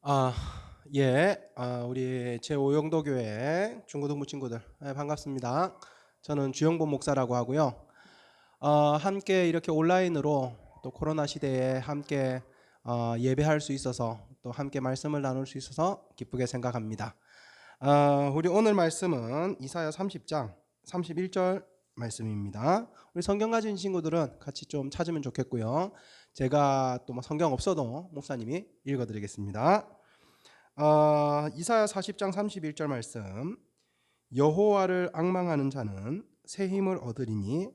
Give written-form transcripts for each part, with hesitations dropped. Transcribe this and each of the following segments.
아, 예. 우리 제5영도교회 중고등부 친구들, 반갑습니다. 저는 주영복 목사라고 하고요. 함께 이렇게 온라인으로 또 코로나 시대에 함께 예배할 수 있어서 또 함께 말씀을 나눌 수 있어서 기쁘게 생각합니다. 우리 오늘 말씀은 이사야 30장 31절 말씀입니다. 우리 성경 가진 친구들은 같이 좀 찾으면 좋겠고요. 제가 또 성경 없어도 목사님이 읽어드리겠습니다. 이사야 40장 31절 말씀. 여호와를 앙망하는 자는 새 힘을 얻으리니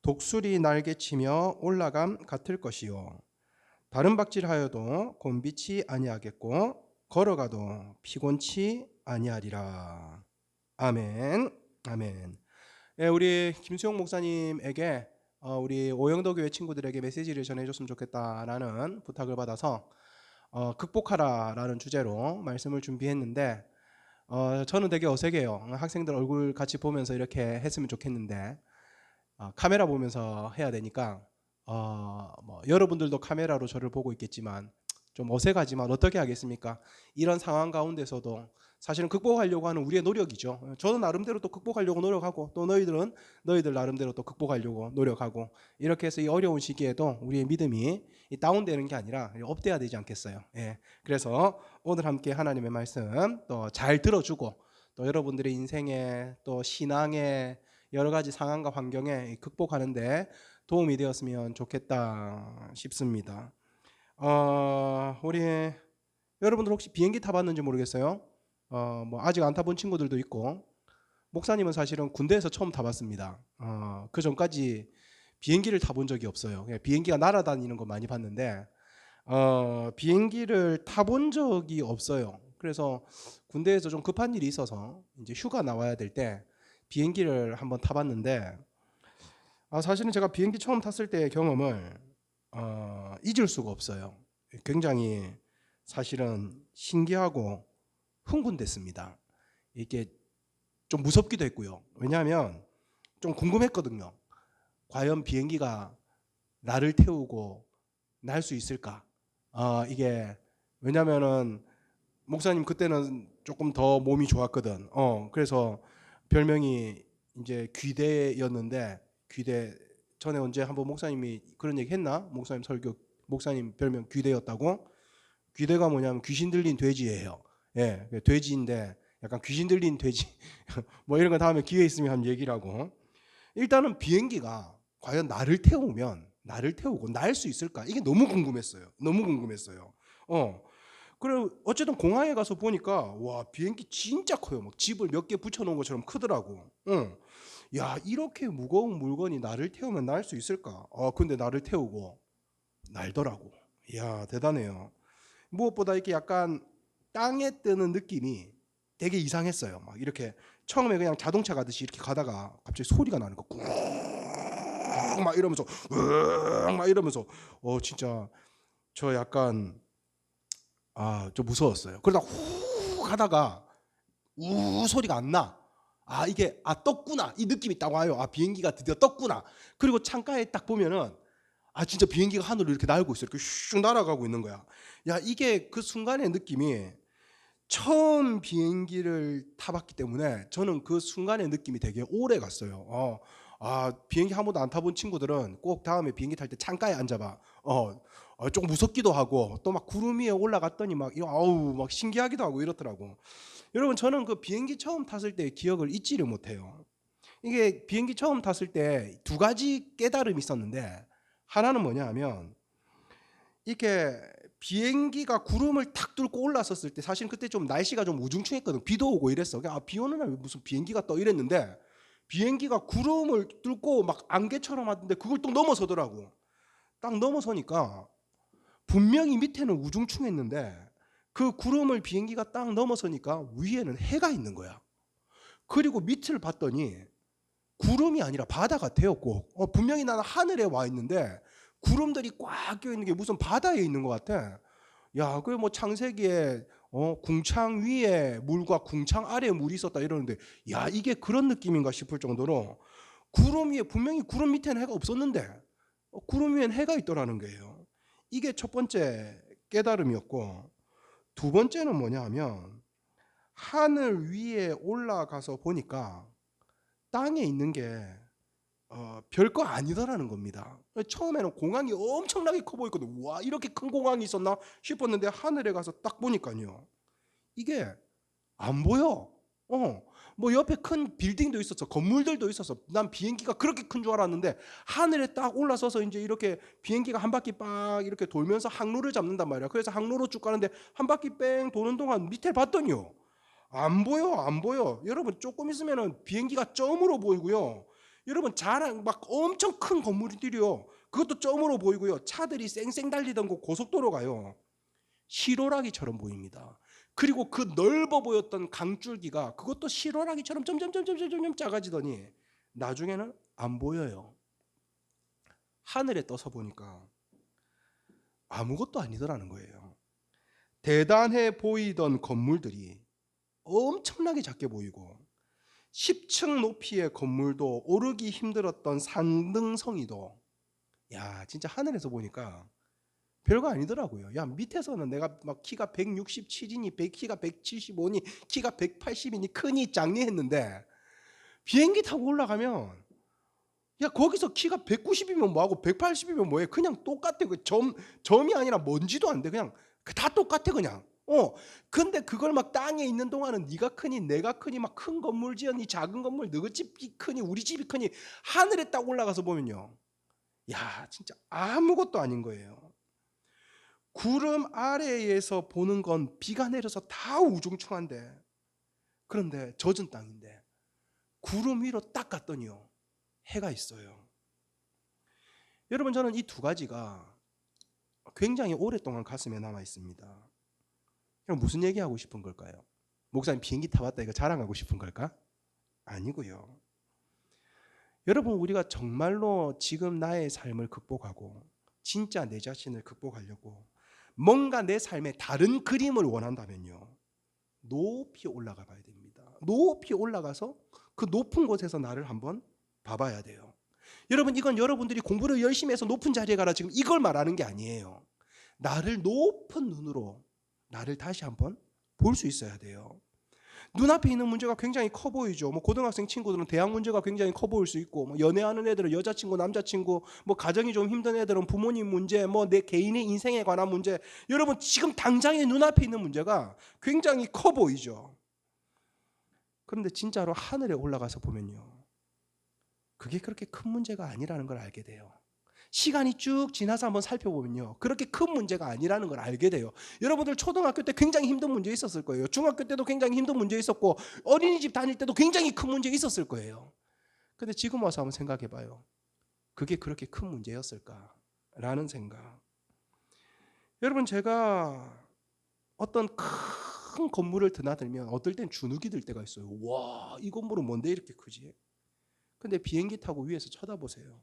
독수리 날개치며 올라감 같을 것이요 다른 박질하여도 곤비치 아니하겠고 걸어가도 피곤치 아니하리라. 아멘. 아멘. 예, 우리 김수용 목사님에게 우리 오영도 교회 친구들에게 메시지를 전해줬으면 좋겠다라는 부탁을 받아서 극복하라라는 주제로 말씀을 준비했는데 저는 되게 어색해요. 학생들 얼굴 같이 보면서 이렇게 했으면 좋겠는데 카메라 보면서 해야 되니까 여러분들도 카메라로 저를 보고 있겠지만 좀 어색하지만 어떻게 하겠습니까? 이런 상황 가운데서도 사실은 극복하려고 하는 우리의 노력이죠. 저도 나름대로 또 극복하려고 노력하고 또 너희들은 너희들 나름대로 또 극복하려고 노력하고 이렇게 해서 이 어려운 시기에도 우리의 믿음이 다운되는 게 아니라 업돼야 되지 않겠어요. 예. 그래서 오늘 함께 하나님의 말씀 또 잘 들어주고 또 여러분들의 인생에 또 신앙에 여러 가지 상황과 환경에 극복하는데 도움이 되었으면 좋겠다 싶습니다. 우리 여러분들 혹시 비행기 타봤는지 모르겠어요. 아직 안 타본 친구들도 있고 목사님은 사실은 군대에서 처음 타봤습니다. 그 전까지 비행기를 타본 적이 없어요. 비행기가 날아다니는 거 많이 봤는데 비행기를 타본 적이 없어요. 그래서 군대에서 좀 급한 일이 있어서 이제 휴가 나와야 될 때 비행기를 한번 타봤는데 사실은 제가 비행기 처음 탔을 때의 경험을 잊을 수가 없어요. 굉장히 사실은 신기하고 흥분됐습니다. 이게 좀 무섭기도 했고요. 왜냐하면 좀 궁금했거든요. 과연 비행기가 나를 태우고 날 수 있을까? 이게 왜냐면은 목사님 그때는 조금 더 몸이 좋았거든. 그래서 별명이 이제 귀대였는데 귀대 전에 언제 한번 목사님이 그런 얘기 했나? 목사님 설교 목사님 별명 귀대였다고? 귀대가 뭐냐면 귀신 들린 돼지예요. 예, 돼지인데 약간 귀신 들린 돼지 뭐 이런 거 다음에 기회 있으면 한번 얘기를 하고 일단은 비행기가 과연 나를 태우고 날 수 있을까? 이게 너무 궁금했어요. 너무 궁금했어요. 그리고 어쨌든 공항에 가서 보니까 와 비행기 진짜 커요. 막 집을 몇 개 붙여놓은 것처럼 크더라고. 야 이렇게 무거운 물건이 나를 태우면 날 수 있을까? 근데 나를 태우고 날더라고. 이야 대단해요. 무엇보다 이렇게 약간 땅에 뜨는 느낌이 되게 이상했어요. 막 이렇게 처음에 그냥 자동차 가듯이 이렇게 가다가 갑자기 소리가 나는 거, 꾹막 이러면서, 막 이러면서, 진짜 저 약간 좀 무서웠어요. 그러다 후 가다가 우 소리가 안 나. 이게 떴구나 이 느낌이 딱 와요. 비행기가 드디어 떴구나. 그리고 창가에 딱 보면은 진짜 비행기가 하늘로 이렇게 날고 있어요. 이렇게 슉 날아가고 있는 거야. 야 이게 그 순간의 느낌이 처음 비행기를 타봤기 때문에 저는 그 순간의 느낌이 되게 오래 갔어요. 비행기 한 번도 안 타본 친구들은 꼭 다음에 비행기 탈 때 창가에 앉아봐. 좀 무섭기도 하고 또 막 구름 위에 올라갔더니 막 신기하기도 하고 이렇더라고. 여러분 저는 그 비행기 처음 탔을 때 기억을 잊지를 못해요. 이게 비행기 처음 탔을 때 두 가지 깨달음이 있었는데 하나는 뭐냐 하면 이렇게 비행기가 구름을 탁 뚫고 올라섰을 때 사실 그때 좀 날씨가 좀 우중충했거든. 비도 오고 이랬어. 비 오는 날 무슨 비행기가 떠 이랬는데 비행기가 구름을 뚫고 막 안개처럼 왔는데 그걸 또 넘어서더라고. 딱 넘어서니까 분명히 밑에는 우중충했는데 그 구름을 비행기가 딱 넘어서니까 위에는 해가 있는 거야. 그리고 밑을 봤더니 구름이 아니라 바다 같아요. 꼭 분명히 나는 하늘에 와 있는데 구름들이 꽉 껴있는 게 무슨 바다에 있는 것 같아. 야, 그 뭐 창세기에 궁창 위에 물과 궁창 아래에 물이 있었다 이러는데 야 이게 그런 느낌인가 싶을 정도로 구름 위에 분명히 구름 밑에는 해가 없었는데 구름 위에는 해가 있더라는 거예요. 이게 첫 번째 깨달음이었고 두 번째는 뭐냐 하면 하늘 위에 올라가서 보니까 땅에 있는 게 별거 아니더라는 겁니다. 처음에는 공항이 엄청나게 커 보였거든요. 와, 이렇게 큰 공항이 있었나 싶었는데 하늘에 가서 딱 보니까요, 이게 안 보여. 뭐 옆에 큰 빌딩도 있었어, 건물들도 있었어. 난 비행기가 그렇게 큰 줄 알았는데 하늘에 딱 올라서서 이제 이렇게 비행기가 한 바퀴 빡 이렇게 돌면서 항로를 잡는단 말이야. 그래서 항로로 쭉 가는데 한 바퀴 뺑 도는 동안 밑에 봤더니요, 안 보여, 안 보여. 여러분 조금 있으면은 비행기가 점으로 보이고요. 여러분 자랑 막 엄청 큰 건물들이요, 그것도 점으로 보이고요. 차들이 쌩쌩 달리던 곳 고속도로 가요, 실오라기처럼 보입니다. 그리고 그 넓어 보였던 강줄기가 그것도 실오라기처럼 점점 작아지더니 나중에는 안 보여요. 하늘에 떠서 보니까 아무것도 아니더라는 거예요. 대단해 보이던 건물들이 엄청나게 작게 보이고 10층 높이의 건물도 오르기 힘들었던 산등성이도, 야, 진짜 하늘에서 보니까 별거 아니더라고요. 야, 밑에서는 내가 막 키가 167이니 키가 175니 키가 180이니 크니 작니 했는데 비행기 타고 올라가면, 야, 거기서 키가 190이면 뭐하고 180이면 뭐해. 그냥 똑같아. 그 점이 아니라 먼지도 안 돼. 그냥 다 똑같아 그냥. 근데 그걸 막 땅에 있는 동안은 네가 크니 내가 크니 막 큰 건물 지었니 작은 건물 너희 집이 크니 우리 집이 크니 하늘에 딱 올라가서 보면요, 야, 진짜 아무것도 아닌 거예요. 구름 아래에서 보는 건 비가 내려서 다 우중충한데, 그런데 젖은 땅인데 구름 위로 딱 갔더니요, 해가 있어요. 여러분, 저는 이 두 가지가 굉장히 오랫동안 가슴에 남아 있습니다. 그럼 무슨 얘기하고 싶은 걸까요? 목사님 비행기 타봤다 이거 자랑하고 싶은 걸까? 아니고요. 여러분, 우리가 정말로 지금 나의 삶을 극복하고 진짜 내 자신을 극복하려고 뭔가 내 삶에 다른 그림을 원한다면요, 높이 올라가 봐야 됩니다. 높이 올라가서 그 높은 곳에서 나를 한번 봐봐야 돼요. 여러분, 이건 여러분들이 공부를 열심히 해서 높은 자리에 가라 지금 이걸 말하는 게 아니에요. 나를 높은 눈으로 나를 다시 한번 볼 수 있어야 돼요. 눈앞에 있는 문제가 굉장히 커 보이죠. 뭐 고등학생 친구들은 대학 문제가 굉장히 커 보일 수 있고, 뭐 연애하는 애들은 여자친구, 남자친구, 뭐 가정이 좀 힘든 애들은 부모님 문제, 뭐 내 개인의 인생에 관한 문제. 여러분, 지금 당장의 눈앞에 있는 문제가 굉장히 커 보이죠. 그런데 진짜로 하늘에 올라가서 보면요, 그게 그렇게 큰 문제가 아니라는 걸 알게 돼요. 시간이 쭉 지나서 한번 살펴보면요, 그렇게 큰 문제가 아니라는 걸 알게 돼요. 여러분들 초등학교 때 굉장히 힘든 문제 있었을 거예요. 중학교 때도 굉장히 힘든 문제 있었고 어린이집 다닐 때도 굉장히 큰 문제 있었을 거예요. 근데 지금 와서 한번 생각해 봐요. 그게 그렇게 큰 문제였을까라는 생각. 여러분, 제가 어떤 큰 건물을 드나들면 어떨 땐 주눅이 들 때가 있어요. 와, 이 건물은 뭔데 이렇게 크지? 근데 비행기 타고 위에서 쳐다보세요.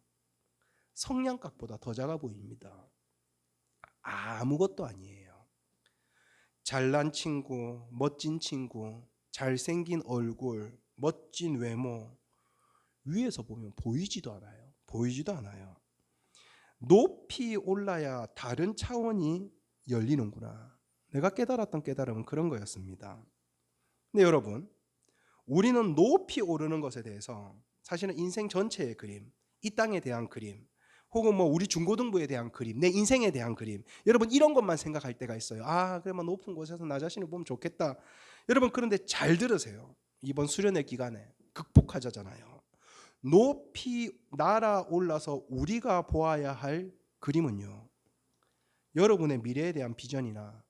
성냥갑보다 더 작아 보입니다. 아무것도 아니에요. 잘난 친구, 멋진 친구, 잘생긴 얼굴, 멋진 외모, 위에서 보면 보이지도 않아요. 보이지도 않아요. 높이 올라야 다른 차원이 열리는구나. 내가 깨달았던 깨달음은 그런 거였습니다. 근데 여러분, 우리는 높이 오르는 것에 대해서 사실은 인생 전체의 그림, 이 땅에 대한 그림, 혹은 뭐 우리 중고등부에 대한 그림, 내 인생에 대한 그림, 여러분 이런 것만 생각할 때가 있어요. 아, 그러면 높은 곳에서 나 자신을 보면 좋겠다. 여러분, 그런데 잘 들으세요. 이번 수련회 기간에 극복하자잖아요. 높이 날아올라서 우리가 보아야 할 그림은요, 여러분의 미래에 대한 비전이나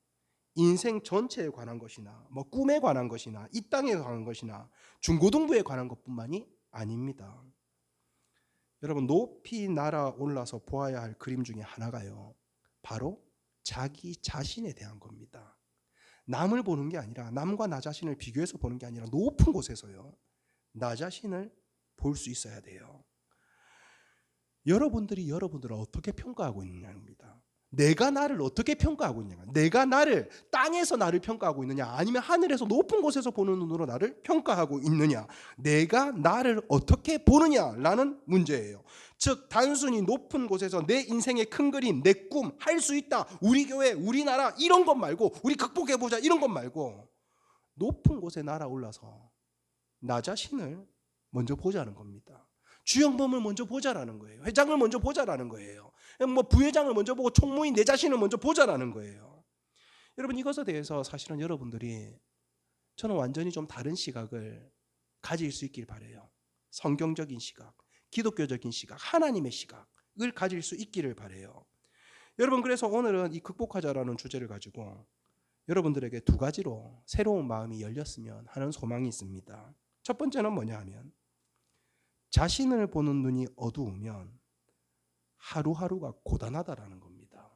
인생 전체에 관한 것이나 뭐 꿈에 관한 것이나 이 땅에 관한 것이나 중고등부에 관한 것뿐만이 아닙니다. 여러분, 높이 날아올라서 보아야 할 그림 중에 하나가요, 바로 자기 자신에 대한 겁니다. 남을 보는 게 아니라, 남과 나 자신을 비교해서 보는 게 아니라 높은 곳에서요, 나 자신을 볼 수 있어야 돼요. 여러분들이 여러분들을 어떻게 평가하고 있느냐입니다. 내가 나를 어떻게 평가하고 있느냐, 내가 나를 땅에서 나를 평가하고 있느냐, 아니면 하늘에서 높은 곳에서 보는 눈으로 나를 평가하고 있느냐, 내가 나를 어떻게 보느냐라는 문제예요. 즉 단순히 높은 곳에서 내 인생의 큰 그림, 내 꿈, 할 수 있다, 우리 교회, 우리나라 이런 것 말고, 우리 극복해보자 이런 것 말고, 높은 곳에 날아올라서 나 자신을 먼저 보자는 겁니다. 주영범을 먼저 보자라는 거예요. 회장을 먼저 보자라는 거예요. 뭐 부회장을 먼저 보고 총무인 내 자신을 먼저 보자라는 거예요. 여러분, 이것에 대해서 사실은 여러분들이, 저는 완전히 좀 다른 시각을 가질 수 있길 바라요. 성경적인 시각, 기독교적인 시각, 하나님의 시각을 가질 수 있기를 바라요. 여러분, 그래서 오늘은 이 극복하자라는 주제를 가지고 여러분들에게 두 가지로 새로운 마음이 열렸으면 하는 소망이 있습니다. 첫 번째는 뭐냐 하면, 자신을 보는 눈이 어두우면 하루하루가 고단하다라는 겁니다.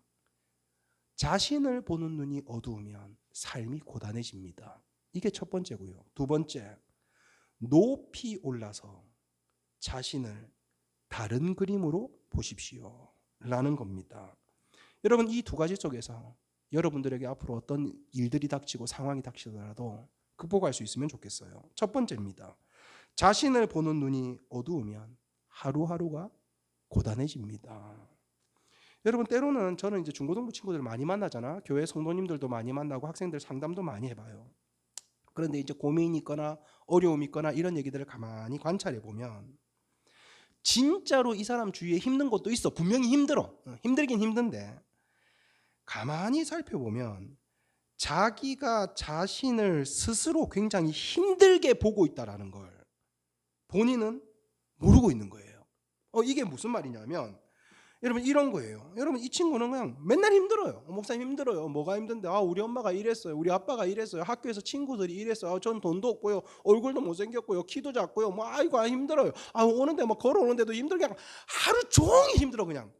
자신을 보는 눈이 어두우면 삶이 고단해집니다. 이게 첫 번째고요. 두 번째, 높이 올라서 자신을 다른 그림으로 보십시오 라는 겁니다. 여러분, 이 두 가지 속에서 여러분들에게 앞으로 어떤 일들이 닥치고 상황이 닥치더라도 극복할 수 있으면 좋겠어요. 첫 번째입니다. 자신을 보는 눈이 어두우면 하루하루가 고단해집니다. 여러분, 때로는 저는 이제 중고등부 친구들을 많이 만나잖아. 교회 성도님들도 많이 만나고 학생들 상담도 많이 해봐요. 그런데 이제 고민이 있거나 어려움이 있거나 이런 얘기들을 가만히 관찰해 보면 진짜로 이 사람 주위에 힘든 것도 있어. 분명히 힘들어. 힘들긴 힘든데 가만히 살펴보면 자기가 자신을 스스로 굉장히 힘들게 보고 있다는 걸 본인은 모르고 있는 거예요. 이게 무슨 말이냐면, 여러분, 이런 거예요. 여러분, 이 친구는 그냥 맨날 힘들어요. 목사님 힘들어요. 뭐가 힘든데? 우리 엄마가 이랬어요. 우리 아빠가 이랬어요. 학교에서 친구들이 이랬어요. 전 돈도 없고요. 얼굴도 못생겼고요. 키도 작고요. 아이고 힘들어요. 오는데 걸어오는데도 힘들게 하루 종일 힘들어. 그냥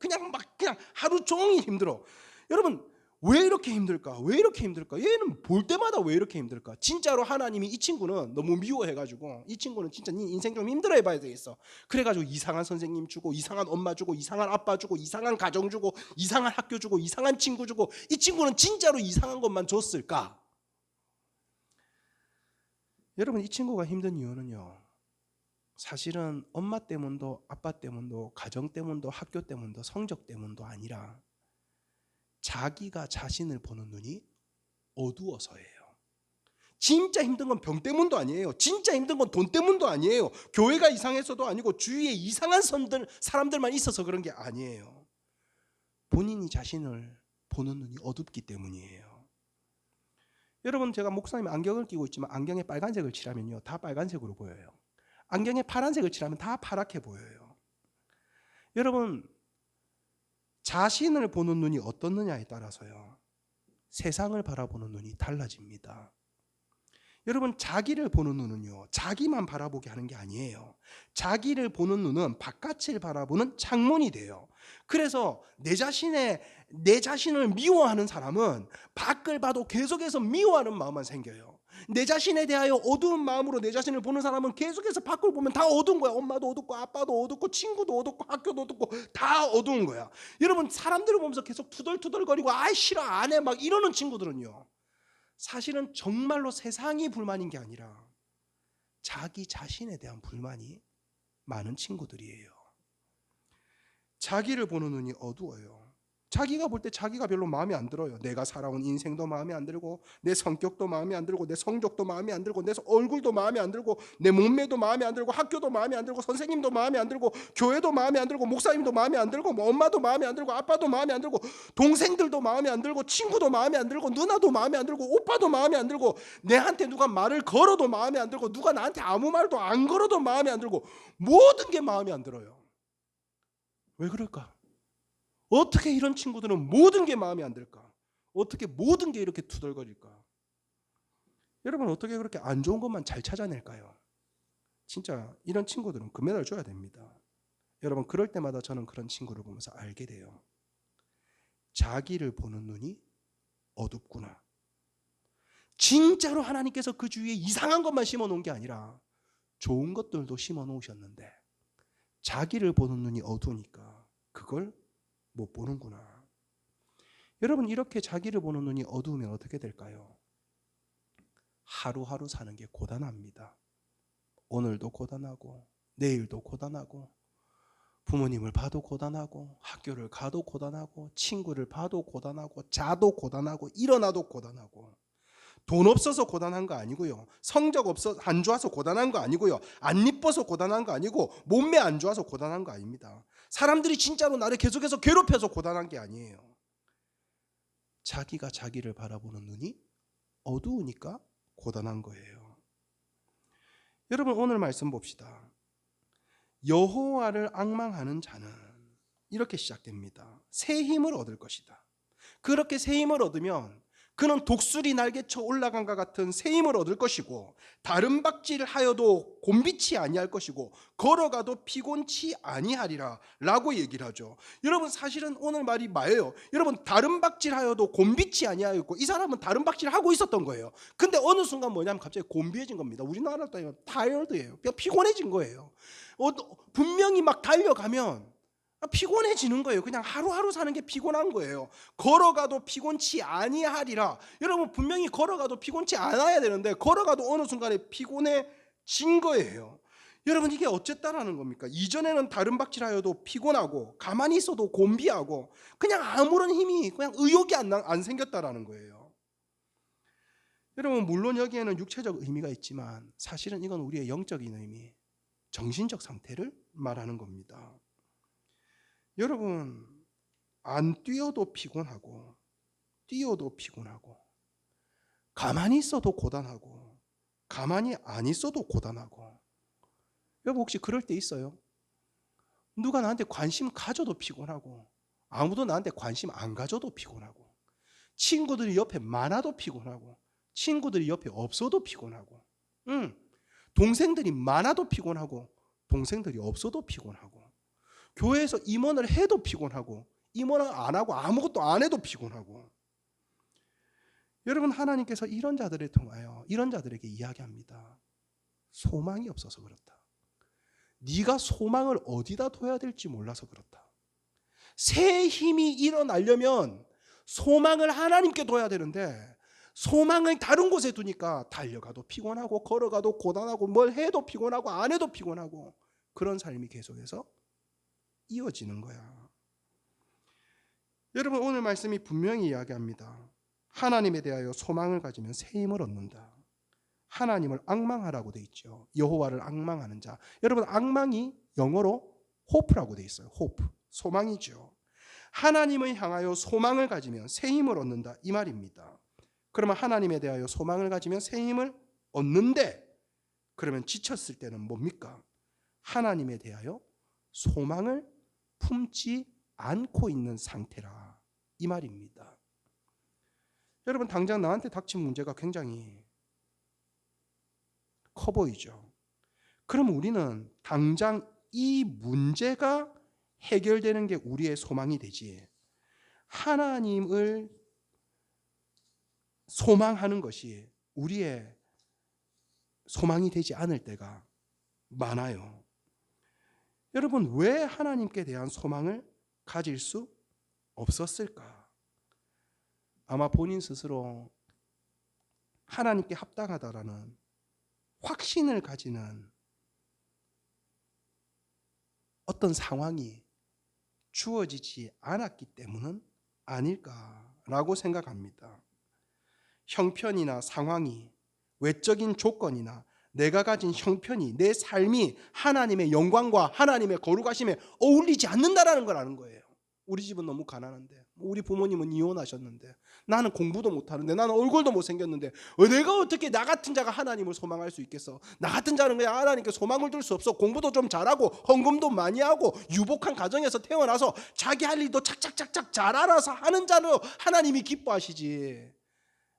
하루 종일 힘들어. 여러분, 왜 이렇게 힘들까? 왜 이렇게 힘들까? 얘는 볼 때마다 왜 이렇게 힘들까? 진짜로 하나님이 이 친구는 너무 미워해가지고, 이 친구는 진짜 네 인생 좀 힘들어 해봐야 되겠어. 그래가지고 이상한 선생님 주고, 이상한 엄마 주고, 이상한 아빠 주고, 이상한 가정 주고, 이상한 학교 주고, 이상한 친구 주고, 이 친구는 진짜로 이상한 것만 줬을까? 여러분, 이 친구가 힘든 이유는요, 사실은 엄마 때문도 아빠 때문도 가정 때문도 학교 때문도 성적 때문도 아니라 자기가 자신을 보는 눈이 어두워서예요. 진짜 힘든 건 병 때문도 아니에요. 진짜 힘든 건 돈 때문도 아니에요. 교회가 이상해서도 아니고 주위에 이상한 사람들만 있어서 그런 게 아니에요. 본인이 자신을 보는 눈이 어둡기 때문이에요. 여러분, 제가 목사님 안경을 끼고 있지만 안경에 빨간색을 칠하면요, 다 빨간색으로 보여요. 안경에 파란색을 칠하면 다 파랗게 보여요. 여러분, 자신을 보는 눈이 어떻느냐에 따라서요, 세상을 바라보는 눈이 달라집니다. 여러분, 자기를 보는 눈은요, 자기만 바라보게 하는 게 아니에요. 자기를 보는 눈은 바깥을 바라보는 창문이 돼요. 그래서 내 자신을 미워하는 사람은 밖을 봐도 계속해서 미워하는 마음만 생겨요. 내 자신에 대하여 어두운 마음으로 내 자신을 보는 사람은 계속해서 밖을 보면 다 어두운 거야. 엄마도 어둡고 아빠도 어둡고 친구도 어둡고 학교도 어둡고 다 어두운 거야. 여러분, 사람들을 보면서 계속 투덜투덜거리고 싫어 안 해 막 이러는 친구들은요, 사실은 정말로 세상이 불만인 게 아니라 자기 자신에 대한 불만이 많은 친구들이에요. 자기를 보는 눈이 어두워요. 자기가 볼 때 자기가 별로 마음에 안 들어요. 내가 살아온 인생도 마음에 안 들고, 내 성격도 마음에 안 들고, 내 성적도 마음에 안 들고, 내 얼굴도 마음에 안 들고, 내 몸매도 마음에 안 들고, 학교도 마음에 안 들고, 선생님도 마음에 안 들고, 교회도 마음에 안 들고, 목사님도 마음에 안 들고, 엄마도 마음에 안 들고, 아빠도 마음에 안 들고, 동생들도 마음에 안 들고, 친구도 마음에 안 들고, 누나도 마음에 안 들고, 오빠도 마음에 안 들고, 내한테 누가 말을 걸어도 마음에 안 들고, 누가 나한테 아무 말도 안 걸어도 마음에 안 들고, 모든 게 마음에 안 들어요. 왜 그럴까? 어떻게 이런 친구들은 모든 게 마음에 안 들까? 어떻게 모든 게 이렇게 투덜거릴까? 여러분, 어떻게 그렇게 안 좋은 것만 잘 찾아낼까요? 진짜 이런 친구들은 금메달 줘야 됩니다. 여러분, 그럴 때마다 저는 그런 친구를 보면서 알게 돼요. 자기를 보는 눈이 어둡구나. 진짜로 하나님께서 그 주위에 이상한 것만 심어 놓은 게 아니라 좋은 것들도 심어 놓으셨는데 자기를 보는 눈이 어두우니까 그걸 못 보는구나. 여러분, 이렇게 자기를 보는 눈이 어두우면 어떻게 될까요? 하루하루 사는 게 고단합니다. 오늘도 고단하고 내일도 고단하고 부모님을 봐도 고단하고 학교를 가도 고단하고 친구를 봐도 고단하고 자도 고단하고 일어나도 고단하고 돈 없어서 고단한 거 아니고요. 성적 없어 안 좋아서 고단한 거 아니고요. 안 이뻐서 고단한 거 아니고 몸매 안 좋아서 고단한 거 아닙니다. 사람들이 진짜로 나를 계속해서 괴롭혀서 고단한 게 아니에요. 자기가 자기를 바라보는 눈이 어두우니까 고단한 거예요. 여러분, 오늘 말씀 봅시다. 여호와를 앙망하는 자는 이렇게 시작됩니다. 새 힘을 얻을 것이다. 그렇게 새 힘을 얻으면 그는 독수리 날개쳐 올라간과 같은 새 힘을 얻을 것이고 다른 박질 하여도 곤비치 아니할 것이고 걸어가도 피곤치 아니하리라 라고 얘기를 하죠. 여러분, 사실은 오늘 말이 뭐예요? 여러분, 다른 박질 하여도 곤비치 아니하였고, 이 사람은 다른 박질 하고 있었던 거예요. 근데 어느 순간 뭐냐면 갑자기 곤비해진 겁니다. 우리나라로 따지면 타이어드예요. 피곤해진 거예요. 분명히 막 달려가면 피곤해지는 거예요. 그냥 하루하루 사는 게 피곤한 거예요. 걸어가도 피곤치 아니하리라. 여러분, 분명히 걸어가도 피곤치 않아야 되는데 걸어가도 어느 순간에 피곤해진 거예요. 여러분, 이게 어쨌다라는 겁니까? 이전에는 다른 박질하여도 피곤하고 가만히 있어도 곤비하고 그냥 아무런 힘이, 그냥 의욕이 안 생겼다라는 거예요. 여러분, 물론 여기에는 육체적 의미가 있지만 사실은 이건 우리의 영적인 의미, 정신적 상태를 말하는 겁니다. 여러분, 안 뛰어도 피곤하고 뛰어도 피곤하고 가만히 있어도 고단하고 가만히 안 있어도 고단하고. 여러분, 혹시 그럴 때 있어요? 누가 나한테 관심 가져도 피곤하고 아무도 나한테 관심 안 가져도 피곤하고 친구들이 옆에 많아도 피곤하고 친구들이 옆에 없어도 피곤하고 동생들이 많아도 피곤하고 동생들이 없어도 피곤하고 교회에서 임원을 해도 피곤하고 임원을 안 하고 아무것도 안 해도 피곤하고. 여러분, 하나님께서 이런 자들을 통하여 이런 자들에게 이야기합니다. 소망이 없어서 그렇다. 네가 소망을 어디다 둬야 될지 몰라서 그렇다. 새 힘이 일어나려면 소망을 하나님께 둬야 되는데 소망을 다른 곳에 두니까 달려가도 피곤하고 걸어가도 고단하고 뭘 해도 피곤하고 안 해도 피곤하고 그런 삶이 계속해서 이어지는 거야. 여러분, 오늘 말씀이 분명히 이야기합니다. 하나님에 대하여 소망을 가지면 새 힘을 얻는다. 하나님을 앙망하라고 돼 있죠. 여호와를 앙망하는 자. 여러분, 앙망이 영어로 hope라고 돼 있어요. hope, 소망이죠. 하나님을 향하여 소망을 가지면 새 힘을 얻는다, 이 말입니다. 그러면 하나님에 대하여 소망을 가지면 새 힘을 얻는데, 그러면 지쳤을 때는 뭡니까? 하나님에 대하여 소망을 품지 않고 있는 상태라, 이 말입니다. 여러분, 당장 나한테 닥친 문제가 굉장히 커 보이죠. 그럼 우리는 당장 이 문제가 해결되는 게 우리의 소망이 되지, 하나님을 소망하는 것이 우리의 소망이 되지 않을 때가 많아요. 여러분, 왜 하나님께 대한 소망을 가질 수 없었을까? 아마 본인 스스로 하나님께 합당하다라는 확신을 가지는 어떤 상황이 주어지지 않았기 때문은 아닐까라고 생각합니다. 형편이나 상황이, 외적인 조건이나 내가 가진 형편이, 내 삶이 하나님의 영광과 하나님의 거룩하심에 어울리지 않는다라는 걸 아는 거예요. 우리 집은 너무 가난한데, 우리 부모님은 이혼하셨는데, 나는 공부도 못하는데, 나는 얼굴도 못생겼는데 내가 어떻게 나 같은 자가 하나님을 소망할 수 있겠어? 나 같은 자는 그냥 하나님께 소망을 둘 수 없어. 공부도 좀 잘하고 헌금도 많이 하고 유복한 가정에서 태어나서 자기 할 일도 착착착착 잘 알아서 하는 자로 하나님이 기뻐하시지,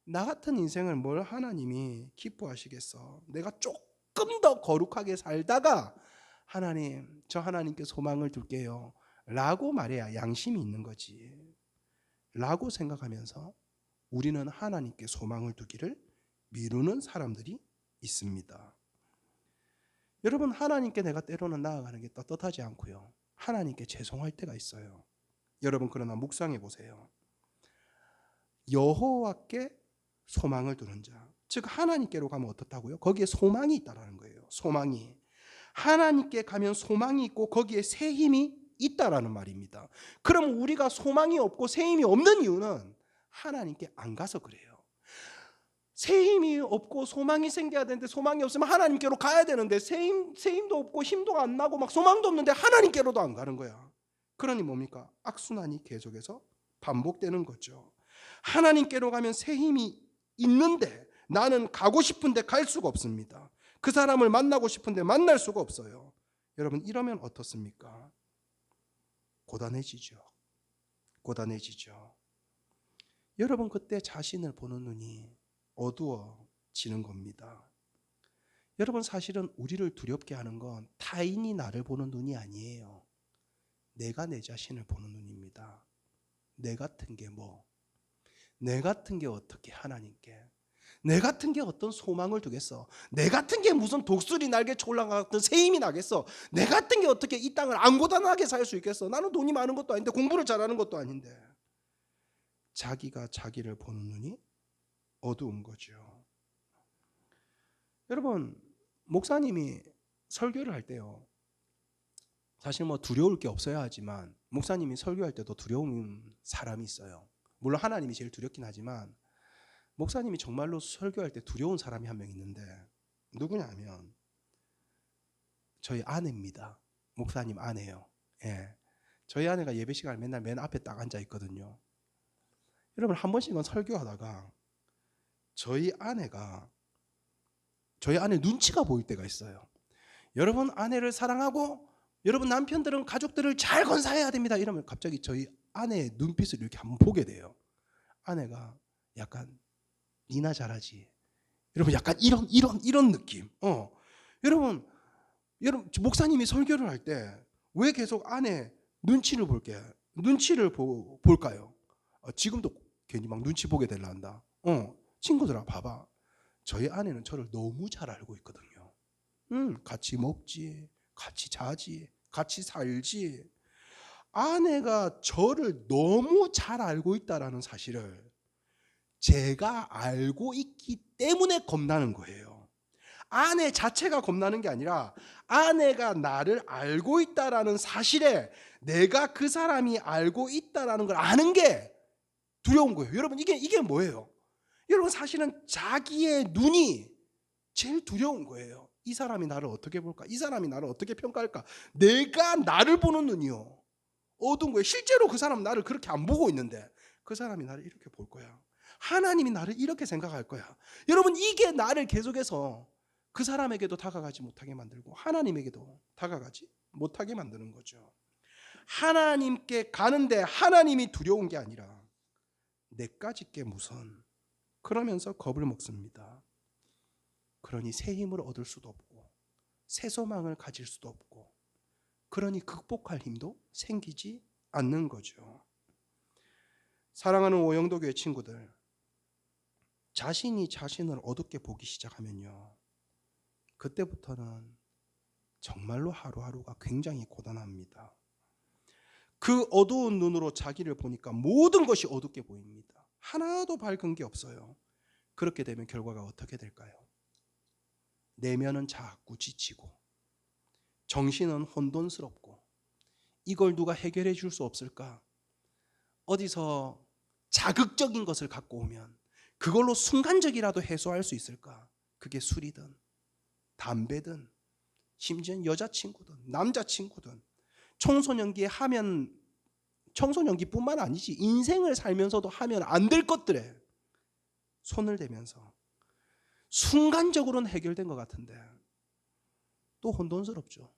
나 같은 인생을 뭘 하나님이 기뻐하시겠어? 내가 조금 더 거룩하게 살다가 하나님, 저 하나님께 소망을 둘게요 라고 말해야 양심이 있는 거지 라고 생각하면서 우리는 하나님께 소망을 두기를 미루는 사람들이 있습니다. 여러분, 하나님께 내가 때로는 나아가는 게 떳떳하지 않고요, 하나님께 죄송할 때가 있어요. 여러분, 그러나 묵상해 보세요. 여호와께 소망을 두는 자, 즉 하나님께로 가면 어떻다고요? 거기에 소망이 있다라는 거예요. 소망이. 하나님께 가면 소망이 있고 거기에 새 힘이 있다라는 말입니다. 그럼 우리가 소망이 없고 새 힘이 없는 이유는 하나님께 안 가서 그래요. 새 힘이 없고 소망이 생겨야 되는데 소망이 없으면 하나님께로 가야 되는데 새 힘도 없고 힘도 안 나고 막 소망도 없는데 하나님께로도 안 가는 거야. 그러니 뭡니까? 악순환이 계속해서 반복되는 거죠. 하나님께로 가면 새 힘이 있는데 나는 가고 싶은데 갈 수가 없습니다. 그 사람을 만나고 싶은데 만날 수가 없어요. 여러분 이러면 어떻습니까? 고단해지죠. 고단해지죠. 여러분 그때 자신을 보는 눈이 어두워지는 겁니다. 여러분 사실은 우리를 두렵게 하는 건 타인이 나를 보는 눈이 아니에요. 내가 내 자신을 보는 눈입니다. 내 같은 게 뭐? 내 같은 게 어떻게 하나님께? 내 같은 게 어떤 소망을 두겠어? 내 같은 게 무슨 독수리 날개 올라가 같은 새 힘이 나겠어? 내 같은 게 어떻게 이 땅을 안 고단하게 살 수 있겠어? 나는 돈이 많은 것도 아닌데 공부를 잘하는 것도 아닌데. 자기가 자기를 보는 눈이 어두운 거죠. 여러분 목사님이 설교를 할 때요, 사실 뭐 두려울 게 없어야 하지만 목사님이 설교할 때도 두려운 사람이 있어요. 물론 하나님이 제일 두렵긴 하지만 목사님이 정말로 설교할 때 두려운 사람이 한 명 있는데 누구냐면 저희 아내입니다. 목사님 아내요. 예. 저희 아내가 예배 시간에 맨날 맨 앞에 딱 앉아 있거든요. 여러분 한 번씩은 설교하다가 저희 아내 눈치가 보일 때가 있어요. 여러분 아내를 사랑하고 여러분 남편들은 가족들을 잘 건사해야 됩니다. 이러면 갑자기 저희 아내의 눈빛을 이렇게 한번 보게 돼요. 아내가 약간 니나 잘하지. 여러분 약간 이런 느낌. 여러분 목사님이 설교를 할 때 왜 계속 아내 눈치를 볼까요? 지금도 괜히 막 눈치 보게 될라 한다. 친구들아 봐봐. 저희 아내는 저를 너무 잘 알고 있거든요. 같이 먹지, 같이 자지, 같이 살지. 아내가 저를 너무 잘 알고 있다라는 사실을 제가 알고 있기 때문에 겁나는 거예요. 아내 자체가 겁나는 게 아니라 아내가 나를 알고 있다라는 사실에 내가 그 사람이 알고 있다라는 걸 아는 게 두려운 거예요. 여러분 이게 뭐예요? 여러분 사실은 자기의 눈이 제일 두려운 거예요. 이 사람이 나를 어떻게 볼까? 이 사람이 나를 어떻게 평가할까? 내가 나를 보는 눈이요, 어두운 거예요. 실제로 그 사람은 나를 그렇게 안 보고 있는데 그 사람이 나를 이렇게 볼 거야. 하나님이 나를 이렇게 생각할 거야. 여러분 이게 나를 계속해서 그 사람에게도 다가가지 못하게 만들고 하나님에게도 다가가지 못하게 만드는 거죠. 하나님께 가는데 하나님이 두려운 게 아니라 내까지 게 무슨, 그러면서 겁을 먹습니다. 그러니 새 힘을 얻을 수도 없고 새 소망을 가질 수도 없고 그러니 극복할 힘도 생기지 않는 거죠. 사랑하는 오영도교회 친구들, 자신이 자신을 어둡게 보기 시작하면요, 그때부터는 정말로 하루하루가 굉장히 고단합니다. 그 어두운 눈으로 자기를 보니까 모든 것이 어둡게 보입니다. 하나도 밝은 게 없어요. 그렇게 되면 결과가 어떻게 될까요? 내면은 자꾸 지치고 정신은 혼돈스럽고 이걸 누가 해결해 줄 수 없을까? 어디서 자극적인 것을 갖고 오면 그걸로 순간적이라도 해소할 수 있을까? 그게 술이든 담배든 심지어는 여자친구든 남자친구든 청소년기에 하면, 청소년기뿐만 아니지 인생을 살면서도 하면 안 될 것들에 손을 대면서 순간적으로는 해결된 것 같은데 또 혼돈스럽죠.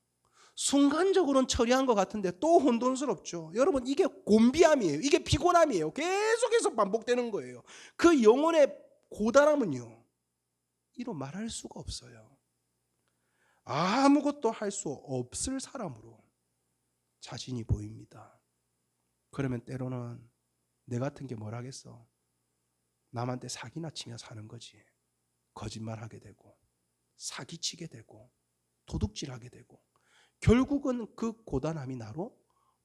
순간적으로는 처리한 것 같은데 또 혼돈스럽죠. 여러분 이게 곤비함이에요. 이게 피곤함이에요. 계속해서 반복되는 거예요. 그 영혼의 고단함은요, 이로 말할 수가 없어요. 아무것도 할 수 없을 사람으로 자신이 보입니다. 그러면 때로는 내 같은 게 뭘 하겠어? 남한테 사기나 치며 사는 거지. 거짓말하게 되고 사기치게 되고 도둑질하게 되고 결국은 그 고단함이 나로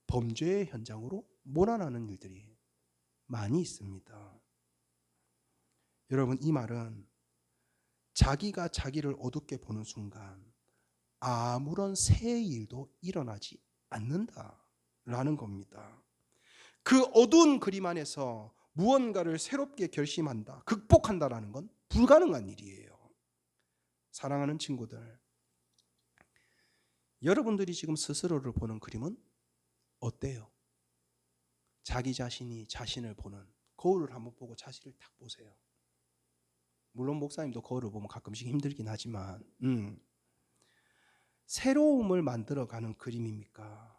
범죄의 현장으로 몰아나는 일들이 많이 있습니다. 여러분, 이 말은 자기가 자기를 어둡게 보는 순간 아무런 새 일도 일어나지 않는다라는 겁니다. 그 어두운 그림 안에서 무언가를 새롭게 결심한다, 극복한다라는 건 불가능한 일이에요. 사랑하는 친구들, 여러분들이 지금 스스로를 보는 그림은 어때요? 자기 자신이 자신을 보는, 거울을 한번 보고 자신을 딱 보세요. 물론 목사님도 거울을 보면 가끔씩 힘들긴 하지만 새로움을 만들어가는 그림입니까?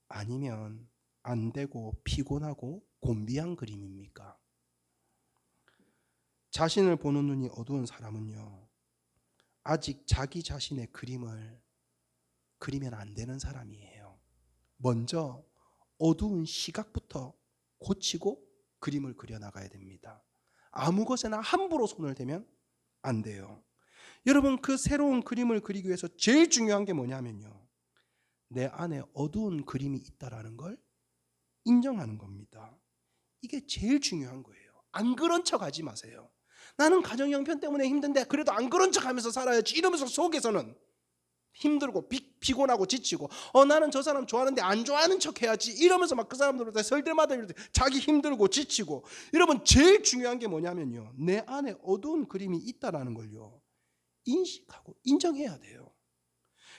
아니면 안 되고 피곤하고 곤비한 그림입니까? 자신을 보는 눈이 어두운 사람은요, 아직 자기 자신의 그림을 그리면 안 되는 사람이에요. 먼저 어두운 시각부터 고치고 그림을 그려나가야 됩니다. 아무 것에나 함부로 손을 대면 안 돼요. 여러분, 그 새로운 그림을 그리기 위해서 제일 중요한 게 뭐냐면요, 내 안에 어두운 그림이 있다라는 걸 인정하는 겁니다. 이게 제일 중요한 거예요. 안 그런 척 하지 마세요. 나는 가정 형편 때문에 힘든데 그래도 안 그런 척 하면서 살아야지 이러면서 속에서는 힘들고 피곤하고 지치고, 나는 저 사람 좋아하는데 안 좋아하는 척 해야지 이러면서 막 그 사람들한테 설득마다 자기 힘들고 지치고. 여러분, 제일 중요한 게 뭐냐면요, 내 안에 어두운 그림이 있다라는 걸요 인식하고 인정해야 돼요.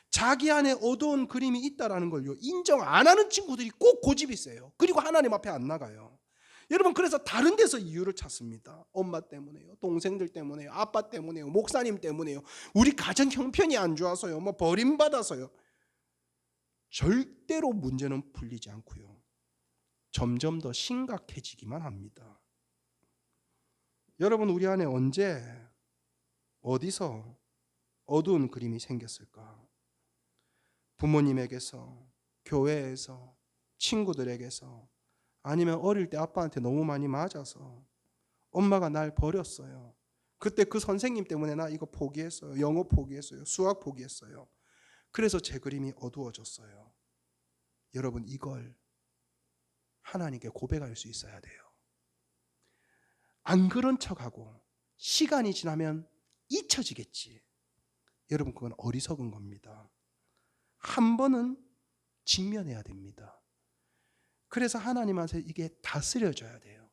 자기 안에 어두운 그림이 있다라는 걸요 인정 안 하는 친구들이 꼭 고집이 세요. 그리고 하나님 앞에 안 나가요. 여러분, 그래서 다른 데서 이유를 찾습니다. 엄마 때문에요, 동생들 때문에요, 아빠 때문에요, 목사님 때문에요, 우리 가정 형편이 안 좋아서요, 뭐 버림받아서요. 절대로 문제는 풀리지 않고요, 점점 더 심각해지기만 합니다. 여러분, 우리 안에 언제 어디서 어두운 그림이 생겼을까? 부모님에게서, 교회에서, 친구들에게서, 아니면 어릴 때 아빠한테 너무 많이 맞아서 엄마가 날 버렸어요. 그때 그 선생님 때문에 나 이거 포기했어요. 영어 포기했어요. 수학 포기했어요. 그래서 제 그림이 어두워졌어요. 여러분, 이걸 하나님께 고백할 수 있어야 돼요. 안 그런 척하고 시간이 지나면 잊혀지겠지. 여러분, 그건 어리석은 겁니다. 한 번은 직면해야 됩니다. 그래서 하나님 안에서 이게 다스려져야 돼요.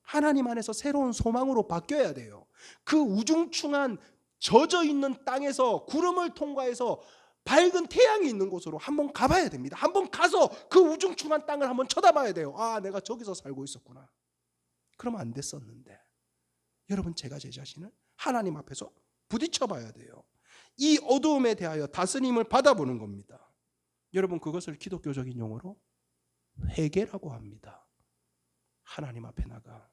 하나님 안에서 새로운 소망으로 바뀌어야 돼요. 그 우중충한 젖어 있는 땅에서 구름을 통과해서 밝은 태양이 있는 곳으로 한번 가봐야 됩니다. 한번 가서 그 우중충한 땅을 한번 쳐다봐야 돼요. 아, 내가 저기서 살고 있었구나. 그러면 안 됐었는데. 여러분, 제가 제 자신을 하나님 앞에서 부딪혀봐야 돼요. 이 어두움에 대하여 다스림을 받아보는 겁니다. 여러분, 그것을 기독교적인 용어로 회개라고 합니다. 하나님 앞에 나가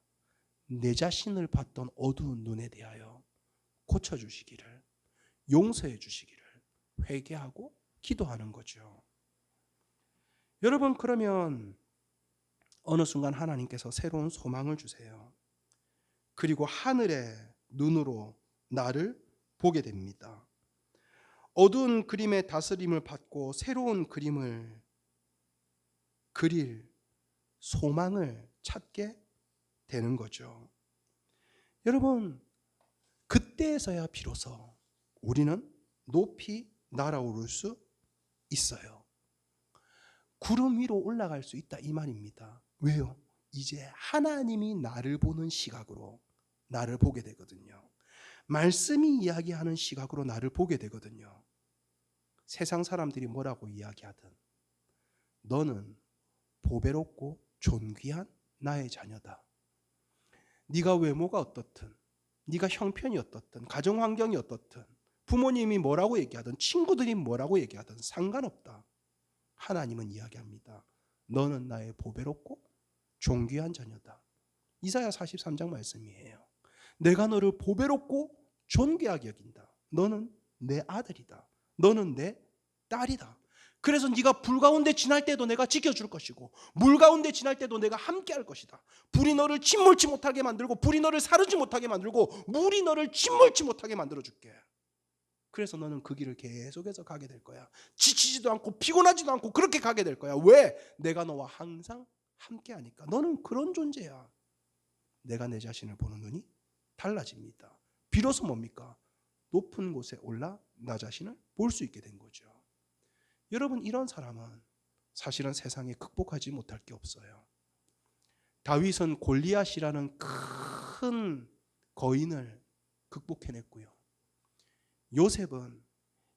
내 자신을 봤던 어두운 눈에 대하여 고쳐주시기를, 용서해 주시기를 회개하고 기도하는 거죠. 여러분, 그러면 어느 순간 하나님께서 새로운 소망을 주세요. 그리고 하늘의 눈으로 나를 보게 됩니다. 어두운 그림의 다스림을 받고 새로운 그림을 그릴 소망을 찾게 되는 거죠. 여러분, 그때에서야 비로소 우리는 높이 날아오를 수 있어요. 구름 위로 올라갈 수 있다, 이 말입니다. 왜요? 이제 하나님이 나를 보는 시각으로 나를 보게 되거든요. 말씀이 이야기하는 시각으로 나를 보게 되거든요. 세상 사람들이 뭐라고 이야기하든 너는 보배롭고 존귀한 나의 자녀다. 네가 외모가 어떻든, 네가 형편이 어떻든, 가정 환경이 어떻든, 부모님이 뭐라고 얘기하든, 친구들이 뭐라고 얘기하든 상관없다. 하나님은 이야기합니다. 너는 나의 보배롭고 존귀한 자녀다. 이사야 43장 말씀이에요. 내가 너를 보배롭고 존귀하게 여긴다. 너는 내 아들이다. 너는 내 딸이다. 그래서 네가 불 가운데 지날 때도 내가 지켜줄 것이고 물 가운데 지날 때도 내가 함께할 것이다. 불이 너를 침몰치 못하게 만들고 불이 너를 사르지 못하게 만들고 물이 너를 침몰치 못하게 만들어줄게. 그래서 너는 그 길을 계속해서 가게 될 거야. 지치지도 않고 피곤하지도 않고 그렇게 가게 될 거야. 왜? 내가 너와 항상 함께하니까. 너는 그런 존재야. 내가 내 자신을 보는 눈이 달라집니다. 비로소 뭡니까? 높은 곳에 올라 나 자신을 볼 수 있게 된 거죠. 여러분, 이런 사람은 사실은 세상에 극복하지 못할 게 없어요. 다윗은 골리앗이라는 큰 거인을 극복해냈고요. 요셉은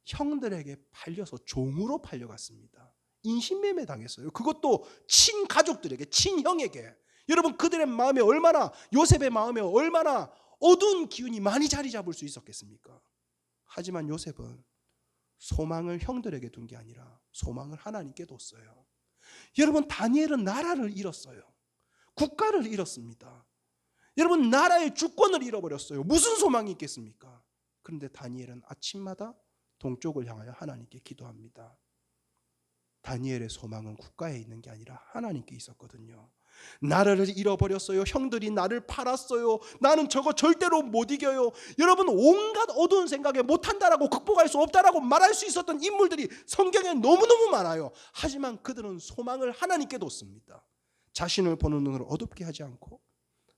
형들에게 팔려서 종으로 팔려갔습니다. 인신매매 당했어요. 그것도 친가족들에게, 친형에게. 여러분, 그들의 마음에 얼마나, 요셉의 마음에 얼마나 어두운 기운이 많이 자리 잡을 수 있었겠습니까? 하지만 요셉은 소망을 형들에게 둔 게 아니라 소망을 하나님께 뒀어요. 여러분, 다니엘은 나라를 잃었어요. 국가를 잃었습니다. 여러분, 나라의 주권을 잃어버렸어요. 무슨 소망이 있겠습니까? 그런데 다니엘은 아침마다 동쪽을 향하여 하나님께 기도합니다. 다니엘의 소망은 국가에 있는 게 아니라 하나님께 있었거든요. 나라를 잃어버렸어요. 형들이 나를 팔았어요. 나는 저거 절대로 못 이겨요. 여러분, 온갖 어두운 생각에 못한다라고, 극복할 수 없다라고 말할 수 있었던 인물들이 성경에 너무너무 많아요. 하지만 그들은 소망을 하나님께 뒀습니다. 자신을 보는 눈으로 어둡게 하지 않고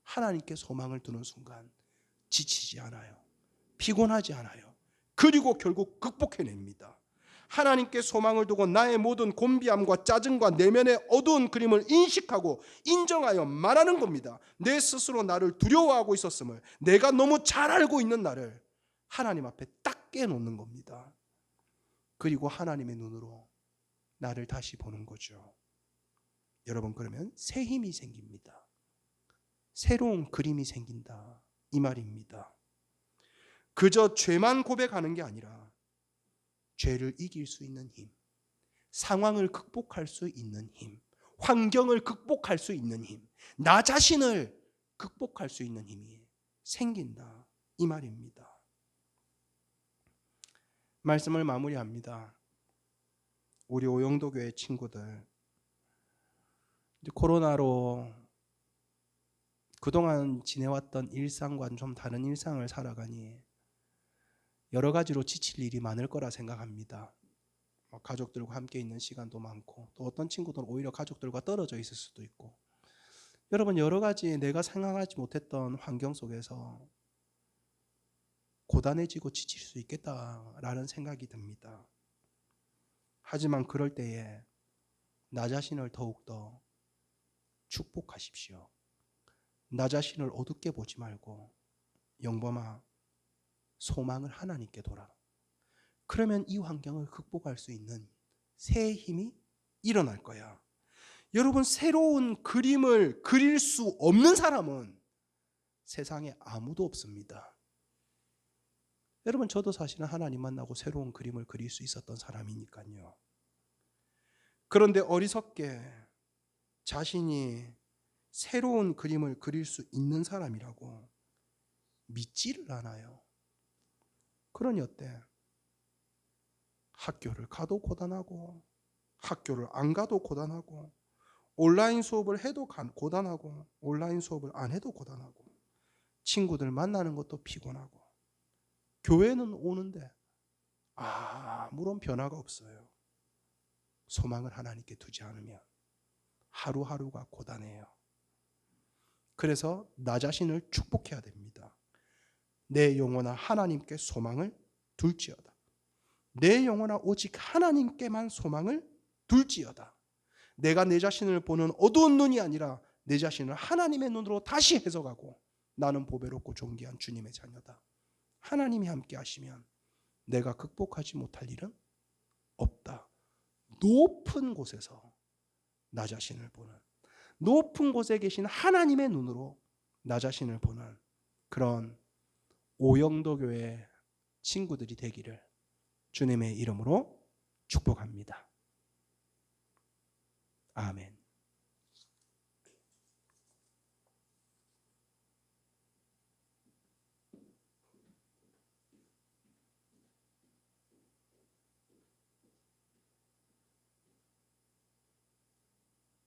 하나님께 소망을 두는 순간 지치지 않아요. 피곤하지 않아요. 그리고 결국 극복해냅니다. 하나님께 소망을 두고 나의 모든 곤비함과 짜증과 내면의 어두운 그림을 인식하고 인정하여 말하는 겁니다. 내 스스로 나를 두려워하고 있었음을, 내가 너무 잘 알고 있는 나를 하나님 앞에 딱 깨놓는 겁니다. 그리고 하나님의 눈으로 나를 다시 보는 거죠. 여러분, 그러면 새 힘이 생깁니다. 새로운 그림이 생긴다, 이 말입니다. 그저 죄만 고백하는 게 아니라 죄를 이길 수 있는 힘, 상황을 극복할 수 있는 힘, 환경을 극복할 수 있는 힘, 나 자신을 극복할 수 있는 힘이 생긴다, 이 말입니다. 말씀을 마무리합니다. 우리 오영도교회 친구들, 코로나로 그동안 지내왔던 일상과는 좀 다른 일상을 살아가니 여러 가지로 지칠 일이 많을 거라 생각합니다. 가족들과 함께 있는 시간도 많고, 또 어떤 친구들은 오히려 가족들과 떨어져 있을 수도 있고, 여러분, 여러 가지 내가 생각하지 못했던 환경 속에서 고단해지고 지칠 수 있겠다라는 생각이 듭니다. 하지만 그럴 때에 나 자신을 더욱더 축복하십시오. 나 자신을 어둡게 보지 말고, 영범아, 소망을 하나님께 둬라. 그러면 이 환경을 극복할 수 있는 새 힘이 일어날 거야. 여러분, 새로운 그림을 그릴 수 없는 사람은 세상에 아무도 없습니다. 여러분, 저도 사실은 하나님 만나고 새로운 그림을 그릴 수 있었던 사람이니까요. 그런데 어리석게 자신이 새로운 그림을 그릴 수 있는 사람이라고 믿지를 않아요. 그러니 어때? 학교를 가도 고단하고, 학교를 안 가도 고단하고, 온라인 수업을 해도 고단하고, 온라인 수업을 안 해도 고단하고, 친구들 만나는 것도 피곤하고, 교회는 오는데 아무런 변화가 없어요. 소망을 하나님께 두지 않으면 하루하루가 고단해요. 그래서 나 자신을 축복해야 됩니다. 내 영혼아, 하나님께 소망을 둘지어다. 내 영혼아, 오직 하나님께만 소망을 둘지어다. 내가 내 자신을 보는 어두운 눈이 아니라 내 자신을 하나님의 눈으로 다시 해석하고, 나는 보배롭고 존귀한 주님의 자녀다. 하나님이 함께 하시면 내가 극복하지 못할 일은 없다. 높은 곳에서 나 자신을 보는, 높은 곳에 계신 하나님의 눈으로 나 자신을 보는 그런 오영도교회 친구들이 되기를 주님의 이름으로 축복합니다. 아멘.